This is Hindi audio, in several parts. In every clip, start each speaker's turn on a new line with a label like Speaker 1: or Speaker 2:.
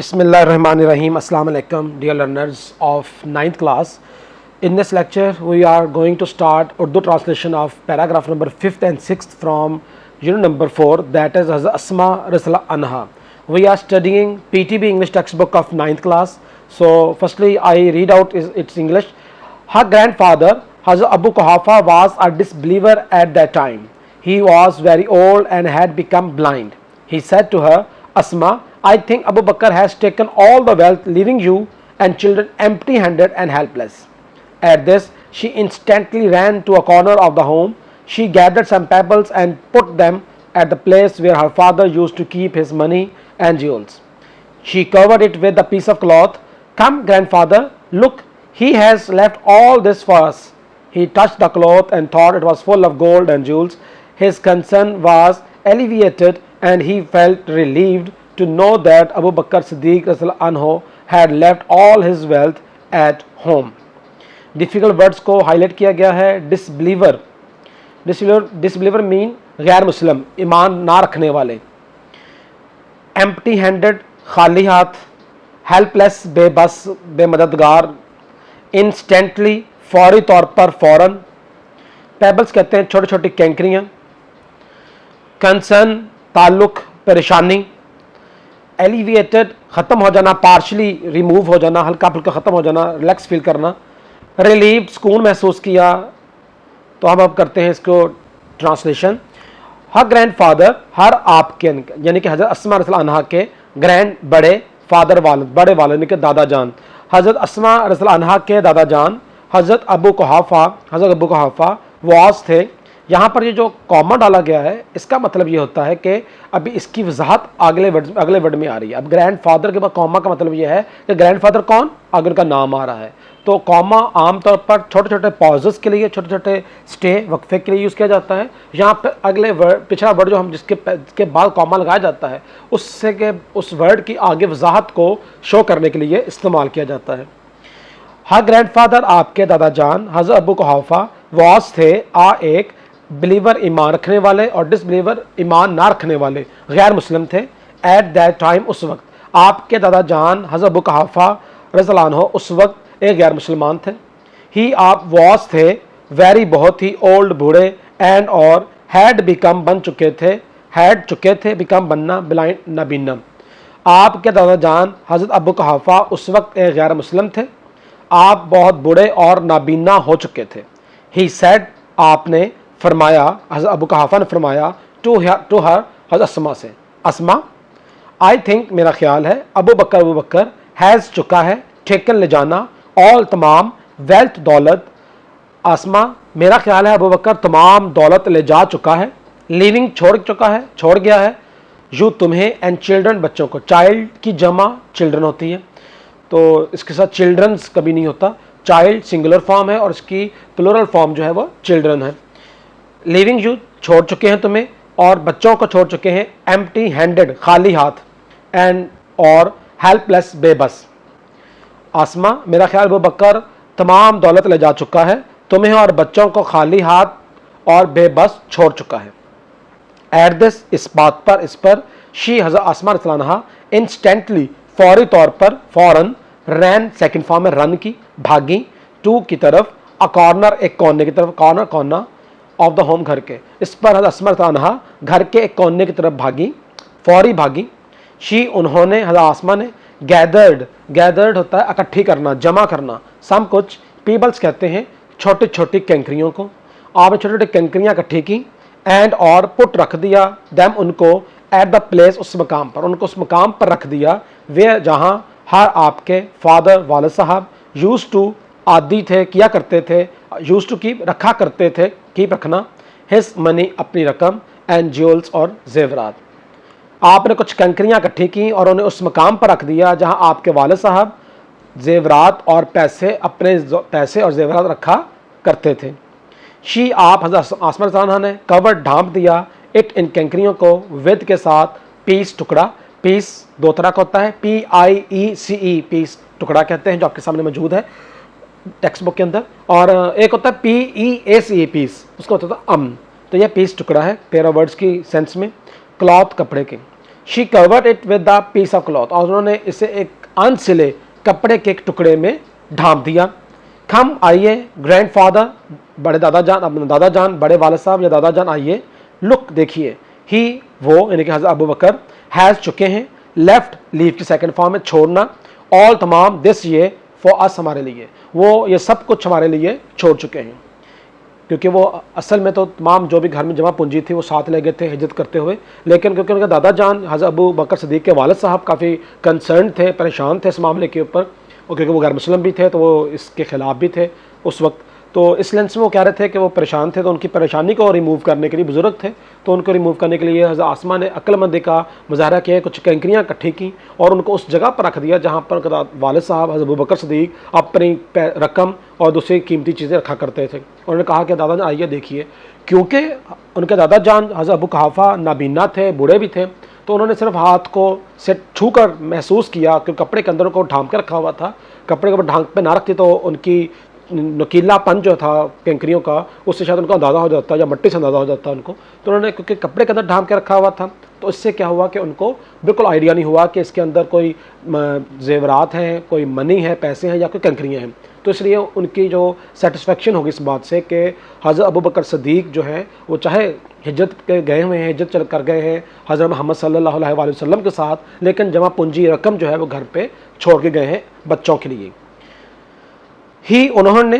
Speaker 1: Bismillahirrahmanirrahim. Assalamu alaikum, dear learners of 9th class. In this lecture, we are going to start Urdu translation of paragraph number 5th and 6th from unit number 4, that is Hazrat Asma Radhiyallahu Anha. We are studying PTB English textbook of 9th class. So, firstly, I read out its English. Her grandfather, Hazrat Abu Quhafa, was a disbeliever at that time. He was very old and had become blind. He said to her, Asma, I think Abu Bakr has taken all the wealth, leaving you and children empty-handed and helpless. At this, she instantly ran to a corner of the home. She gathered some pebbles and put them at the place where her father used to keep his money and jewels. She covered it with a piece of cloth. Come, grandfather, look, he has left all this for us. He touched the cloth and thought it was full of gold and jewels. His concern was alleviated and he felt relieved to know that Abu Bakr Siddiq anhu had left all his wealth at home. Difficult words को हाईलाइट किया गया है. डिसबिलीवर मीन गैर मुस्लिम, ईमान ना रखने वाले. एम्प्टी हैंडेड, खाली हाथ. हेल्पलेस, बेबस, बेमददगार. इंस्टेंटली, फौरी तौर पर, फौरन. पेबल्स कहते हैं छोटी छोटी कैंकरियाँ. कंसर्न, ताल्लुक, परेशानी. एलिविएटेड, ख़त्म हो जाना, पार्शली रिमूव हो जाना, हल्का फुल्का ख़त्म हो जाना, रिलैक्स फील करना. रिलीव्ड, सुकून महसूस किया. तो हम अब करते हैं इसको ट्रांसलेशन. हर ग्रैंड फादर, हर आपके यानी कि हज़रत अस्मा रज़ियल्लाहु अन्हा के ग्रैंड बड़े फादर वालिद, बड़े वालिद यानी कि दादा जान. हज़रत अस्मा रज़ियल्लाहु अन्हा के दादा जान हज़रत अबू कुहाफा वास थे. यहाँ पर ये जो कॉमा डाला गया है इसका मतलब ये होता है कि अभी इसकी वजाहत अगले वर्ड में आ रही है. अब ग्रैंडफादर के बाद कॉमा का मतलब ये है कि ग्रैंडफादर कौन, अगर उनका नाम आ रहा है. तो कॉमा आमतौर पर छोटे छोटे पॉजेस के लिए, छोटे छोटे स्टे वक्फे के लिए यूज़ किया जाता है. यहाँ पर अगले वर्ड, पिछला वर्ड जो हम जिसके बाद कॉमा लगाया जाता है उससे के उस वर्ड की आगे वजाहत को शो करने के लिए इस्तेमाल किया जाता है. हर ग्रैंडफादर, आपके दादा जान, हज़रत अबू कुहाफा वास थे, एक बिलीवर, ईमान रखने वाले, और डिसबिलीवर, ईमान ना रखने वाले, गैर मुस्लिम थे. एट दैट टाइम, उस वक्त. आपके दादा जान हज़रत अबू कुहाफा रज़ियल्लाहु अन्हु उस वक्त एक गैर मुसलमान थे. ही, आप, वास थे, वेरी, बहुत ही, ओल्ड, बूढ़े, एंड, और, हैड, बिकम, बन चुके थे, हैड, चुके थे, बिकम, बनना, ब्लाइंड, नाबीना. आपके दादा जान हज़रत अबू कुहाफा उस वक्त एक गैर मुस्लिम थे. आप बहुत बूढ़े और नाबीना हो चुके थे. ही सेड, आपने फरमाया, हज़रत अबू कुहाफा ने फरमाया, टू हर, हज़रत अस्मा से, अस्मा, आई थिंक, मेरा ख्याल है, अबू बकर हैज़, चुका है, टेकन, ले जाना, ऑल, तमाम, वेल्थ, दौलत. अस्मा, मेरा ख्याल है अबू बकर तमाम दौलत ले जा चुका है. लिविंग, छोड़ चुका है, छोड़ गया है. यू, तुम्हें, एंड चिल्ड्रन, बच्चों को. चाइल्ड की जमा चिल्ड्रन होती है, तो इसके साथ चिल्ड्रंस कभी नहीं होता. चाइल्ड सिंगुलर फॉर्म है और इसकी प्लूरल फॉर्म जो है वो चिल्ड्रन है. लिविंग, यू, छोड़ चुके हैं तुम्हें, और बच्चों को छोड़ चुके हैं. एम्प्टी हैंडेड, खाली हाथ. एंड, और, हेल्पलेस, बेबस. आसमा, मेरा ख्याल अबू बकर तमाम दौलत ले जा चुका है, तुम्हें और बच्चों को खाली हाथ और बेबस छोड़ चुका है. एट दिस, इस बात पर, इस पर. शी, हज़रत अस्मा रज़ियल्लाहु अन्हा, इंस्टेंटली, फौरी तौर पर, फौरन. रैन, सेकंड फॉर्म में रन की, भागी. टू, की तरफ. अ कॉर्नर, एक कोने की तरफ. कॉर्नर, कोना ऑफ द होम, घर के. इस पर हज़रत अस्मा रज़ियल्लाहु अन्हा घर के एक कोने की तरफ भागी, फौरी भागी. शी, उन्होंने, हज़रत अस्मा ने. गैदर्ड होता है इकट्ठी करना, जमा करना. सम, कुछ. पीबल्स कहते हैं छोटी छोटी कैंकरियों को. आपने छोटी छोटी कैंकरियाँ इकट्ठी की. एंड, और, पुट, रख दिया. दैम, उनको. एट द प्लेस, उस मकाम पर, उनको उस मकाम पर रख दिया. वे, जहाँ. हर, आपके फादर, वालिद साहब. यूज टू, आदि थे, किया करते थे. यूज टू कीप, रखा करते थे, कीप, रखना. हिज मनी, अपनी रकम. एंड ज्वेल्स, और जेवरात. आपने कुछ कंकरियाँ इकट्ठी की और उन्हें उस मकाम पर रख दिया जहाँ आपके वालिद साहब जेवरात और पैसे, अपने पैसे और जेवरात रखा करते थे. शी, आप, हज़रत अस्मा रज़ियल्लाहु अन्हा ने. कवर, ढांप दिया. इट, इन कैंकरियों को. विद, के साथ. पीस, टुकड़ा. पीस दो तरह का होता है, PIECE, पीस, टुकड़ा कहते हैं, जो आपके सामने मौजूद है टेक्स्ट बुक के अंदर. और एक होता है PEACE, पीस, उसका होता था अमन. तो यह पीस, टुकड़ा है, पेयर ऑफ वर्ड्स की सेंस में. क्लॉथ, कपड़े के. She covered it with the piece of cloth, और उन्होंने इसे एक अनसिले कपड़े के एक टुकड़े में ढांप दिया। कम आइए ग्रैंडफादर, बड़े दादा जान, अपने दादा जान, बड़े वाले साहब या दादा जान आइए, लुक देखिए, ही वो यानी कि हज़रत अबू बकर हैज़ चुके हैं, लेफ्ट लीव की सेकंड फॉर्म में छोड़ना, ऑल तमाम, दिस ये, फॉर अस हमारे लिए, वो ये सब कुछ हमारे लिए छोड़ चुके हैं। क्योंकि वो असल में तो तमाम जो भी घर में जमा पूंजी थी वो साथ ले गए थे हिजरत करते हुए, लेकिन क्योंकि उनके दादा जान हज़रत अबू बकर सिद्दीक़ के वालिद साहब काफ़ी कंसर्न थे, परेशान थे इस मामले के ऊपर, और क्योंकि वो गैर मुस्लिम भी थे तो वो इसके ख़िलाफ़ भी थे उस वक्त, तो इस लेंस में वो कह रहे थे कि वो परेशान थे, तो उनकी परेशानी को रिमूव करने के लिए, बुजुर्ग थे तो उनको रिमूव करने के लिए हज़रत आसमा ने अक्लमंदी का मुजाहरा किया, कुछ कंकरियाँ इकट्ठी की और उनको उस जगह पर रख दिया जहाँ पर वालिद साहब हज़रत अबू बकर सिद्दीक़ अपनी रकम और दूसरी कीमती चीज़ें रखा करते थे। उन्होंने कहा कि दादा जान आइए देखिए, क्योंकि उनके दादा जान हज़रत अबू कुहाफ़ा नाबीना थे, बूढ़े भी थे, तो उन्होंने सिर्फ हाथ को से छू कर महसूस किया कि कपड़े के अंदर उनको ढांप के रखा हुआ था, कपड़े के ऊपर ढांक पे ना रखती तो उनकी नकीलापन जो था कैंकरियों का, उससे शायद उनको अंदाज़ा हो जाता या मट्टी से अंदाज़ा हो जाता उनको, तो उन्होंने क्योंकि कपड़े के अंदर ढांप के रखा हुआ था तो इससे क्या हुआ कि उनको बिल्कुल आइडिया नहीं हुआ कि इसके अंदर कोई जेवरात हैं, कोई मनी है, पैसे हैं या कोई कंकरियाँ हैं। तो इसलिए उनकी जो सेटिस्फेक्शन होगी इस बात से कि हज़रत अबू बकर सिद्दीक़ जो हैं वो चाहे हिजरत के गए हुए हैं, हिजरत चल कर गए हैं हज़रत मोहम्मद सल्लल्लाहु अलैहि वसल्लम के साथ, लेकिन जमा पूंजी रकम जो है वो घर पे छोड़ के गए हैं बच्चों के लिए। ही उन्होंने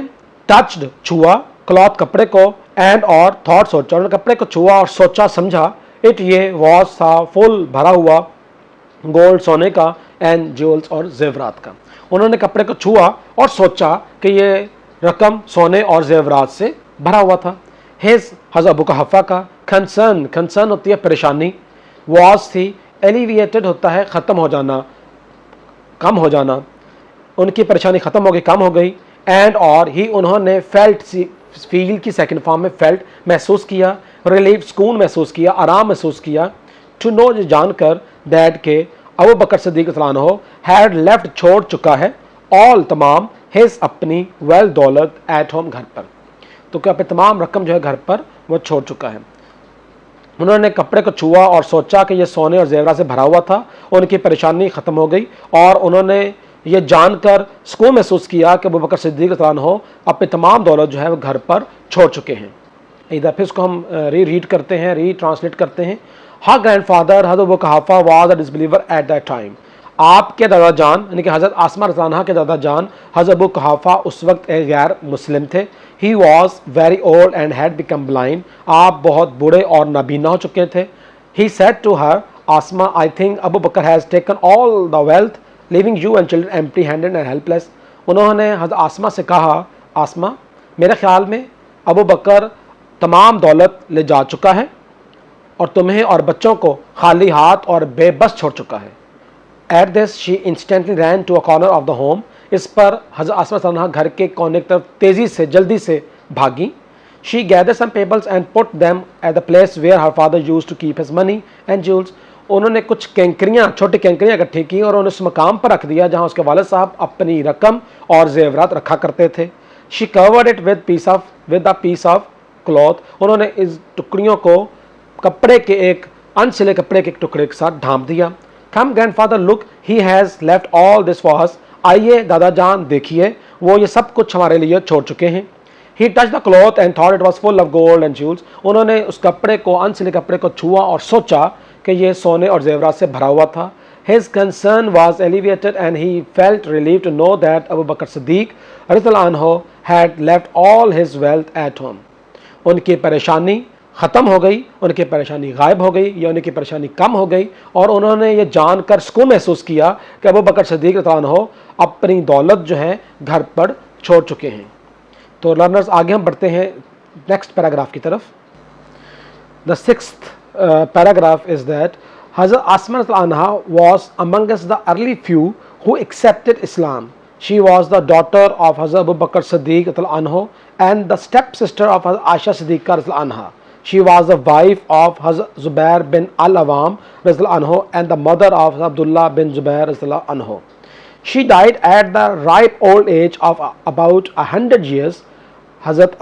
Speaker 1: टच्ड छुआ, क्लॉथ कपड़े को, एंड और थॉट सोचा, उन्होंने कपड़े को छुआ और सोचा समझा, इट ये वॉज था फुल भरा हुआ गोल्ड सोने का, एंड ज्वेल्स और जेवरात का। उन्होंने कपड़े को छुआ और सोचा कि ये रकम सोने और जेवरात से भरा हुआ था। हिज हज़रत अबू कुहाफ़ा का कंसर्न, कंसर्न होती है परेशानी, वॉज थी, एलिविएटेड होता है ख़त्म हो जाना, कम हो जाना, उनकी परेशानी ख़त्म हो गई, कम हो गई, एंड और ही उन्होंने फेल्ट, फील की सेकंड फॉर्म में फेल्ट महसूस किया, रिलीफ सुकून महसूस किया, आराम महसूस किया, टू नो जानकर, दैट के अबू बकर सिद्दीक़ रज़ियल्लाहु अन्हु हैड लेफ्ट छोड़ चुका है, ऑल तमाम, हिज अपनी वेल दौलत एट होम घर पर, तो क्या अपनी तमाम रकम जो है घर पर वो छोड़ चुका है। उन्होंने कपड़े को छुआ और सोचा कि यह सोने और जेवरा से भरा हुआ था, उनकी परेशानी ख़त्म हो गई और उन्होंने ये जानकर सुकून महसूस किया कि अबू बकर सिद्दीक़ रज़ियल्लाहु अन्हु अपनी तमाम दौलत जो है वो घर पर छोड़ चुके हैं। इधर फिर इसको हम रीड करते हैं, री ट्रांसलेट करते हैं। हर ग्रैंडफादर हज़रत Abu Quhafa was a disbeliever at that time, आपके दादा जान यानी कि हज़रत आसमा रज़ियल्लाहु अन्हा के दादा जान हज़रत अबू कुहाफ़ा उस वक्त एक गैर मुस्लिम थे। He was very old and had become blind, आप बहुत बूढ़े और नाबीना हो चुके थे। He said to her, Asma, I think Abu Bakr has taken all the wealth, leaving you and children empty handed and helpless. उन्होंने हज़रत आसमा से कहा, आसमा मेरे ख्याल में अबू बकर तमाम दौलत ले जा चुका है और तुम्हें और बच्चों को खाली हाथ और बेबस छोड़ चुका है। At this she instantly ran to a corner of the home, इस पर हज़रत आसमा सल्लल्लाहु घर के कोने की तरफ तेज़ी से जल्दी से भागी। She gather some pebbles and put them at the place where her father used to keep his money and jewels, उन्होंने कुछ कैंकरियाँ, छोटी कैंकरियाँ इकट्ठी की और उन्होंने उस मकाम पर रख दिया जहाँ उसके वालिद साहब अपनी रकम और जेवरात रखा करते थे। She covered it with the piece of cloth, उन्होंने इस टुकड़ियों को कपड़े के एक अनसिले कपड़े के एक टुकड़े के साथ ढांप दिया। Come grandfather look, he has left all this for us, आइए दादा जान देखिए, वो ये सब कुछ हमारे लिए छोड़ चुके हैं। He touch the cloth and thought it was full of gold and jewels, उन्होंने उस कपड़े को, अनसिले कपड़े को छुआ और सोचा कि ये सोने और जेवरात से भरा हुआ था। His concern was alleviated and he felt relieved to know that Abu Bakr Siddiq रज़ियल्लाहु अन्हु had left all his wealth at home. उनकी परेशानी ख़त्म हो गई, उनकी परेशानी गायब हो गई या उनकी परेशानी कम हो गई और उन्होंने ये जानकर सुकून महसूस किया कि अबू बकर सिद्दीक़ रज़ियल्लाहु अन्हु अपनी दौलत जो है घर पर छोड़ चुके हैं। तो लर्नर्स आगे हम बढ़ते हैं नेक्स्ट पैराग्राफ की तरफ। The sixth paragraph is that Hazrat Asma Anha was amongst the early few who accepted Islam. She was the daughter of Hazrat Abu Bakr Siddiq anhu and the stepsister of Hazrat Aisha Siddiqa anha. She was the wife of Hazrat Zubair bin Al-Awam anhu and the mother of Abdullah bin Zubair anhu. She died at the ripe old age of about 100 years. Hazrat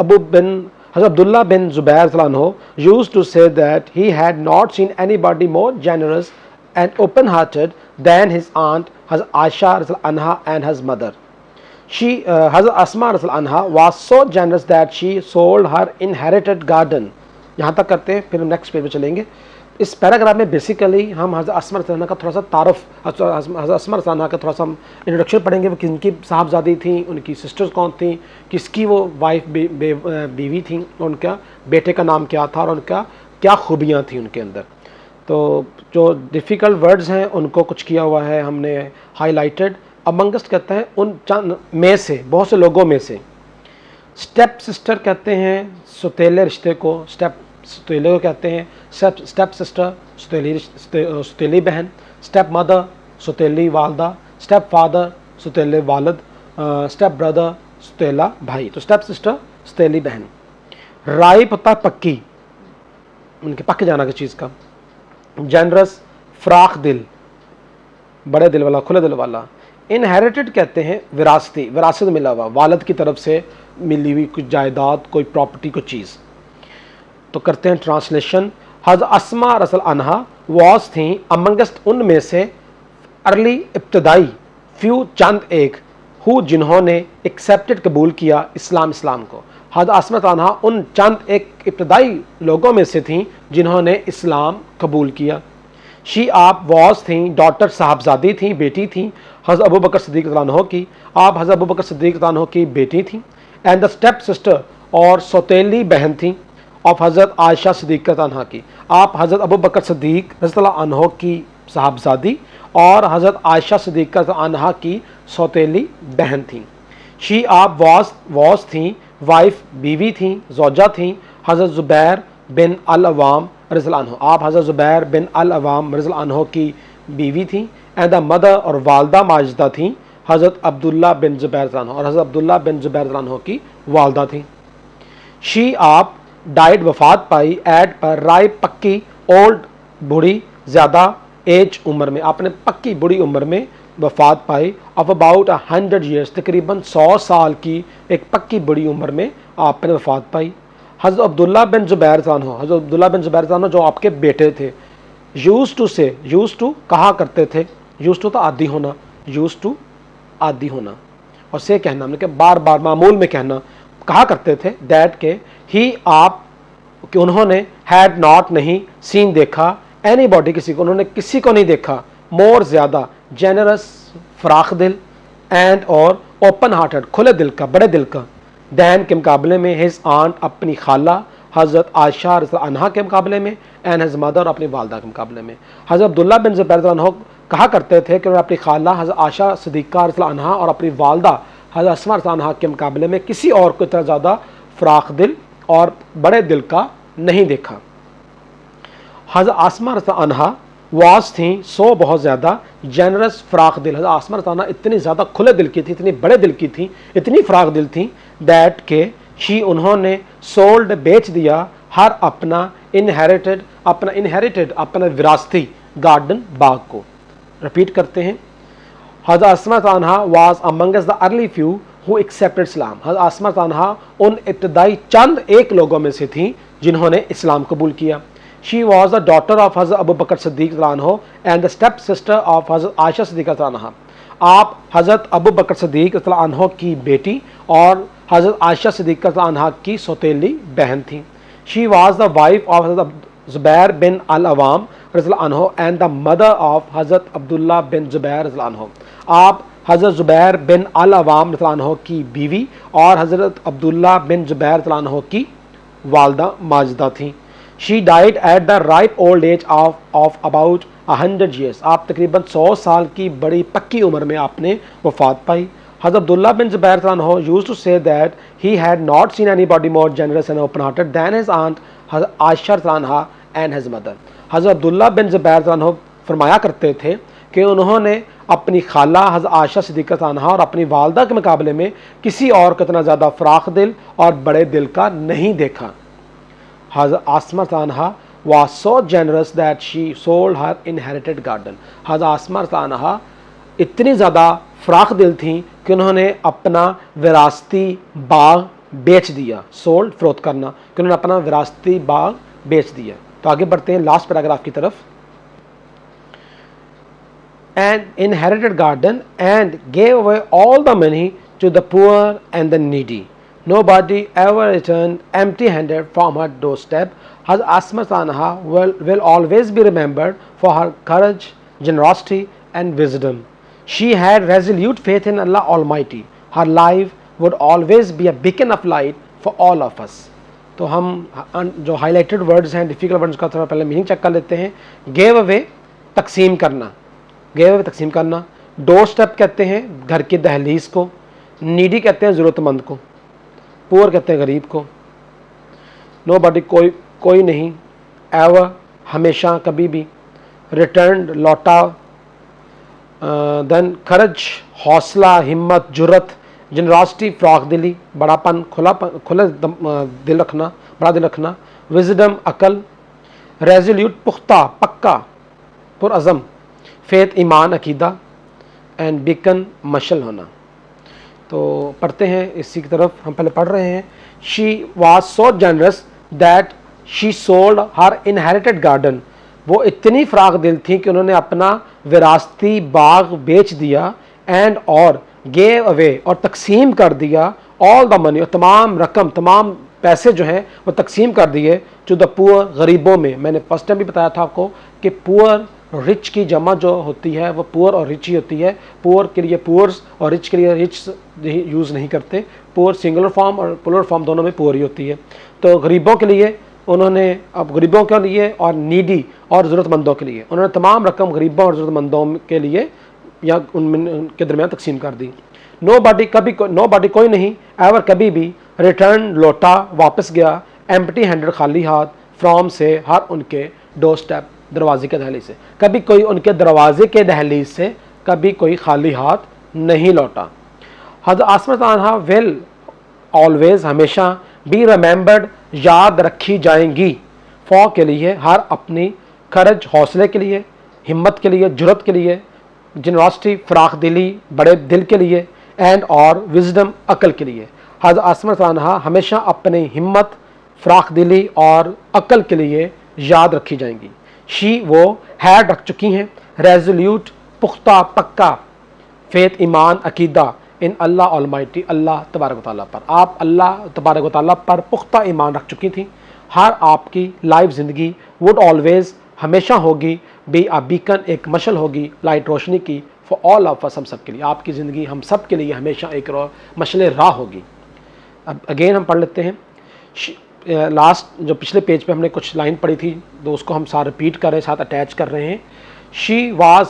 Speaker 1: Abdullah bin Zubair anhu used to say that he had not seen anybody more generous and open-hearted than his aunt Hazrat Aisha radhiyallahu anha and his mother. Hazrat Asma radhiyallahu anha was so generous that she sold her inherited garden. यहाँ तक करते हैं, फिर हम नेक्स्ट पेज पे चलेंगे. इस पैराग्राफ में बेसिकली हम हज़रत अस्मा रज़ियल्लाहु अन्हा का थोड़ा सा तारुफ, हज़रत अस्मा रज़ियल्लाहु अन्हा का थोड़ा सा हम इंट्रोडक्शन पढ़ेंगे. वो किनकी साहबजादी थी, उनकी सिस्टर्स कौन थी, किसकी वो वाइफ बीवी थी, उनका बेटे का नाम क्या था और उनका क्या खूबियाँ थी उनके अंदर. तो जो डिफ़िकल्ट वर्ड्स हैं उनको कुछ किया हुआ है हमने हाईलाइटेड. अमंगस्ट कहते हैं उन चंद में से, बहुत से लोगों में से. स्टेप सिस्टर कहते हैं सुतेले रिश्ते को, सुतेले को कहते हैं. स्टेप सिस्टर सुतेली बहन, स्टेप मदर सुतेली वालदा, स्टेप फादर सुतेले वालद, स्टेप ब्रदर सुतेला भाई. तो स्टेप सिस्टर सुतेली बहन. राइप होता है पक्की, उनके पक जाना किसी चीज़ का. जनरस फ्राख दिल, बड़े दिल वाला, खुले दिल वाला. इनहेरिटेड कहते हैं विरासती, विरासत मिला हुआ, वालद की तरफ से मिली हुई कुछ जायदाद, कोई प्रॉपर्टी, कोई चीज़. तो करते हैं ट्रांसलेशन. हज़रत अस्मा रज़ियल्लाहु अन्हा वॉज थी अमंगस्ट उनमें से अर्ली इब्तदाई फ्यू चंद एक हु जिन्होंने एक्सेप्टेड कबूल किया इस्लाम को. हज़रत अस्मा रज़ियल्लाहु अन्हा उन चंद एक इब्तदाई लोगों में से थीं जिन्होंने इस्लाम कबूल किया. शी आप वॉज थी डॉटर, साहबजादी थी, बेटी थी हज़रत अबू बकर सिद्दीक़ रज़ियल्लाहु अन्हु की. आप हज़रत अबू बकर सिद्दीक़ रज़ियल्लाहु अन्हु की बेटी थी. एंड द स्टेप सिस्टर और सौतेली बहन थी ऑफ हज़रत आयशा सिद्दीक़ रज़ियल्लाहु अन्हा की. आप हज़रत अबू बकर सिद्दीक़ रज़ियल्लाहु अन्हु की साहबजादी और हज़रत आयशा सिद्दीक़ रज़ियल्लाहु अन्हा की सौतेली बहन थी. शी आप वॉज थी वाइफ, बीवी थी, जोजा थी हज़रत ज़ुबैर बिन अल अवाम रज़ियल्लाहु अन्हु. आप हज़रत ज़ुबैर बिन अल अवाम रज़ियल्लाहु अन्हु की बीवी थी. एंड द मदर और वालदा माजिदा थी हज़रत अब्दुल्ला बिन ज़ुबैर रज़ियल्लाहु अन्हु, और हज़रत अब्दुल्ला बिन ज़ुबैर रज़ियल्लाहु अन्हु की वालदा थी. शी आप डाइड वफ़ात पाई एट पर राइप पक्की ओल्ड बूढ़ी ज़्यादा एज उम्र में. आपने पक्की बूढ़ी उम्र में वफ़ात पाई. ऑफ अबाउट 100 ईयर्स, तकरीबन 100 साल की एक पक्की बड़ी उम्र में आपने वफ़ात पाई. हज़रत अब्दुल्ला बिन ज़ुबैर रज़ियल्लाहु अन्हु, हज़रत अब्दुल्ला बिन ज़ुबैर रज़ियल्लाहु अन्हु जो आपके बेटे थे. यूज़ टू कहा करते थे, यूज़ टू तो आदि होना, यूज़ टू आदि होना, और से कहना हमने कि बार बार मामूल में कहना, कहा करते थे दैट के ही आप कि उन्होंने हैड नॉट नहीं सीन देखा एनी बॉडी किसी को, उन्होंने किसी को नहीं देखा. मोर ज़्यादा जेनरस फ्राख दिल एंड और ओपन हार्टेड खुले दिल का, बड़े दिल का. दैन के मुकाबले में हिज आंट अपनी खाला हज़रत आयशा रज़ियल्लाहु अन्हा के मुकाबले में, एंड हिज मदर अपनी वालदा के मुकाबले में. हज़रत अब्दुल्ला बिन ज़ुबैर रज़ियल्लाहु अन्हु कहा करते थे कि उन्होंने अपनी खाला हज़रत आयशा सिद्दीक़ा रज़ियल्लाहु अन्हा और अपनी वालदा हज़रत अस्मा रज़ियल्लाहु अन्हा के मुकाबले में किसी और को इतना ज़्यादा फ्राख दिल और बड़े दिल का नहीं देखा. हज़रत अस्मा रज़ियल्लाहु अन्हा वाज थी सो बहुत ज़्यादा जेनरस फ्राख दिल. हज़रत अस्मा रज़ियल्लाहु अन्हा इतनी ज़्यादा खुले दिल की थी, इतनी बड़े दिल की थी, इतनी फ्राख दिल थी दैट के शी उन्होंने सोल्ड बेच दिया हर अपना इनहेरिटेड अपना विरासती गार्डन बाग को. रिपीट करते हैं. हज़रत अस्मा रज़ियल्लाहु अन्हा was amongst the early few who accepted Islam. हज़रत अस्मा रज़ियल्लाहु अन्हा उन इब्तदाई चंद एक लोगों में से थी जिन्होंने इस्लाम कबूल किया. She was the daughter of हज़रत अबू बकर सिद्दीक़ रज़ियल्लाहु अन्हु and the step sister of हज़रत आयशा सिद्दीक़ा रज़ियल्लाहु अन्हा. आप हज़रत अबू बकर सिद्दीक़ रज़ियल्लाहु अन्हु की बेटी और हज़रत आयशा सिद्दीक़ा रज़ियल्लाहु अन्हा की सौतेली बहन थी. She was the wife of हज़रत ज़ुबैर बिन अल अवाम रज़ियल्लाहु अन्हु एंड द मदर ऑफ हज़रत अब्दुल्ला बिन ज़ुबैर रज़ियल्लाहु अन्हु. आप हज़रत ज़ुबैर बिन अल अवाम रज़ियल्लाहु अन्हु की बीवी और हज़रत अब्दुल्ला बिन ज़ुबैर रज़ियल्लाहु अन्हु की वालदा माजिदा थी. She died at the ripe old age of about 100 years. आप तकरीबन 100 साल की बड़ी पक्की उम्र में आपने वफ़ात पाई. हज़रत अब्दुल्ला बिन ज़ुबैर रज़ियल्लाहु अन्हु used to say that he had not seen anybody more generous and open hearted than his aunt हज़रत आयशा रज़ियल्लाहु अन्हा एंड हिज मदर. हज़रत अब्दुल्ला बिन ज़ुबैर रज़ियल्लाहु अन्हु फरमाया करते थे कि उन्होंने अपनी खाला हज़रत आयशा सिद्दीक़ा रज़ियल्लाहु अन्हा और अपनी वालदा के मुकाबले में किसी और को इतना ज़्यादा फ्राख दिल और बड़े दिल का नहीं देखा. हज़रत अस्मा रज़ियल्लाहु अन्हा was so generous that she sold her inherited garden. हज़रत अस्मा रज़ियल्लाहु अन्हा इतनी ज़्यादा फ्राख दिल थी कि उन्होंने अपना विरासती बाग बेच दिया. सोल्ड फरोख्त करना, कि उन्होंने अपना विरासती बाग बेच दिया. तो आगे बढ़ते हैं लास्ट पैराग्राफ की तरफ. an inherited garden and gave away all the money to the poor and the needy. Nobody ever returned empty-handed from her doorstep. Hazrat Asma Anha will always be remembered for her courage, generosity and wisdom. She had resolute faith in Allah Almighty. Her life would always be a beacon of light for all of us. तो हम जो हाईलाइटेड वर्ड्स हैं, डिफ़िकल्ट वर्ड्स का थोड़ा पहले मीनिंग चेक कर लेते हैं. गेव अवे तकसीम करना, गेव अवे तकसीम करना. डोर स्टेप कहते हैं घर की दहलीज को. नीडी कहते हैं ज़रूरतमंद को. पुअर कहते हैं गरीब को. नो बॉडी कोई नहीं. एवर हमेशा कभी भी. रिटर्न लौटा. देन खरज हौसला हिम्मत जुर्रत. जनरॉसिटी फ्राक दिली बड़ापन खुला दिल रखना, बड़ा दिल रखना. विजडम अकल. रेजोल्यूट पुख्ता पक्का पुरअज़म. फेथ ईमान अकीदा. एंड बीकन मशल होना. तो पढ़ते हैं इसी की तरफ. हम पहले पढ़ रहे हैं. She was so generous that she sold her inherited garden. वो इतनी फ्राक दिल थी कि उन्होंने अपना विरासती बाग बेच दिया. एंड और गेव अवे और तकसीम कर दिया. ऑल द मनी और तमाम रकम तमाम पैसे जो हैं वो तकसीम कर दिए. टू द पुअर गरीबों में. मैंने फर्स्ट टाइम भी बताया था आपको कि पुअर रिच की जमा जो होती है वो पुअर और रिच ही होती है. पुअर के लिए पुअर्स और रिच के लिए रिच यूज़ नहीं करते. पुअर सिंगुलर फॉर्म और प्लूरल फॉर्म दोनों में पुअर ही होती है. तो गरीबों के लिए उन्होंने, अब गरीबों के लिए और नीडी और ज़रूरतमंदों के लिए उन्होंने तमाम रकम गरीबों और ज़रूरतमंदों के लिए या उनके दरमियान तकसीम कर दी. नो बॉडी कोई नहीं. एवर कभी भी. रिटर्न लौटा वापस गया. एम्प्टी हैंडेड खाली हाथ. फ्रॉम से हर उनके डोर स्टेप दरवाजे के दहलीज से. कभी कोई उनके दरवाजे के दहलीज से कभी कोई खाली हाथ नहीं लौटा. हज़रत आसमा अन्हा विल ऑलवेज हमेशा बी रिमेंबर्ड याद रखी जाएंगी. फॉर के लिए हर अपनी खरज हौसले के लिए, हिम्मत के लिए, जुर्रत के लिए, जनरॉसिटी फ्राख दिली बड़े दिल के लिए, एंड और विजडम अकल के लिए. हज़रत आसमा अन्हा हमेशा अपनी हिम्मत, फ्राख दिली और अकल के लिए याद रखी जाएंगी. शी वो हैड रख चुकी हैं. रेजोल्यूट पुख्ता पक्का. फेथ ईमान अकीदा. इन अल्लाह ऑलमाइटी अल्लाह तबारक व तआला पर. आप अल्लाह तबारक व तआला पर पुख्ता ईमान रख चुकी थी. हर आपकी लाइफ ज़िंदगी वुड ऑलवेज हमेशा होगी. बी आ बीकन एक मशल होगी लाइट रोशनी की. फॉर ऑल ऑफ अस हम सब के लिए. आपकी ज़िंदगी हम सब के लिए हमेशा एक मशल राह होगी. अब अगेन हम पढ़ लेते हैं. लास्ट जो पिछले पेज पे हमने कुछ लाइन पढ़ी थी तो उसको हम साथ रिपीट कर रहे हैं, साथ अटैच कर रहे हैं. She was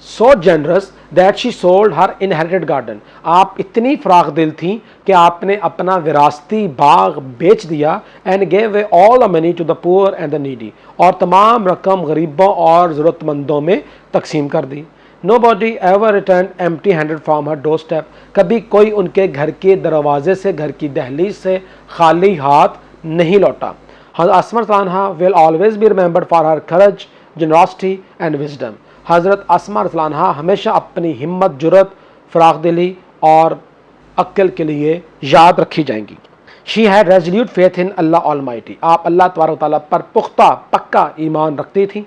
Speaker 1: so generous that she sold her inherited garden. आप इतनी फ्राक दिल थी कि आपने अपना विरासती बाग बेच दिया. And gave away all the money to the poor and the needy. और तमाम रकम गरीबों और ज़रूरतमंदों में तकसीम कर दी. Nobody ever return empty handed from her doorstep. कभी कोई उनके घर के दरवाजे से, घर की दहलीज से खाली हाथ नहीं लौटा. हज़रत आसमा अन्हा will always be remembered for her courage, generosity and wisdom. हज़रत आसमा अन्हा हमेशा अपनी हिम्मत, जुर्रत, फ़राख दिली और अक्ल के लिए याद रखी जाएंगी. She had resolute faith in Allah almighty. आप अल्लाह तबारक व तआला पर पुख्ता पक्का ईमान रखती थी.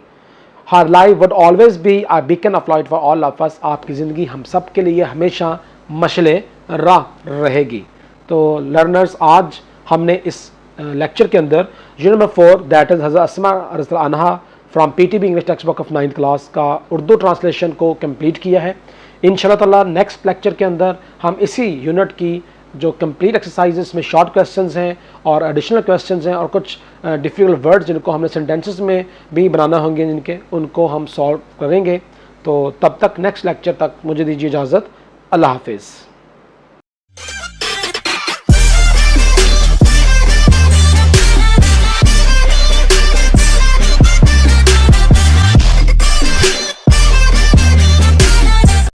Speaker 1: Her life would always be a beacon of light for all of us. आपकी ज़िंदगी हम सब के लिए हमेशा मशले राह रहेगी. तो लर्नर्स, आज हमने इस लेक्चर के अंदर यूनिट नंबर 4 दैट इज़ हज़रत आसमा अन्हा from PTB English text book of 9th class का उर्दू ट्रांसलेशन को कंप्लीट किया है. इंशाल्लाह ताला नेक्स्ट लेक्चर के अंदर हम इसी यूनिट की जो कंप्लीट एक्सरसाइजेस में शॉर्ट क्वेश्चंस हैं और एडिशनल क्वेश्चंस हैं और कुछ डिफिकल्ट वर्ड्स जिनको हमने सेंटेंसेस में भी बनाना होंगे जिनके, उनको हम सॉल्व करेंगे. तो तब तक नेक्स्ट लेक्चर तक मुझे दीजिए इजाज़त. अल्लाह हाफिज़.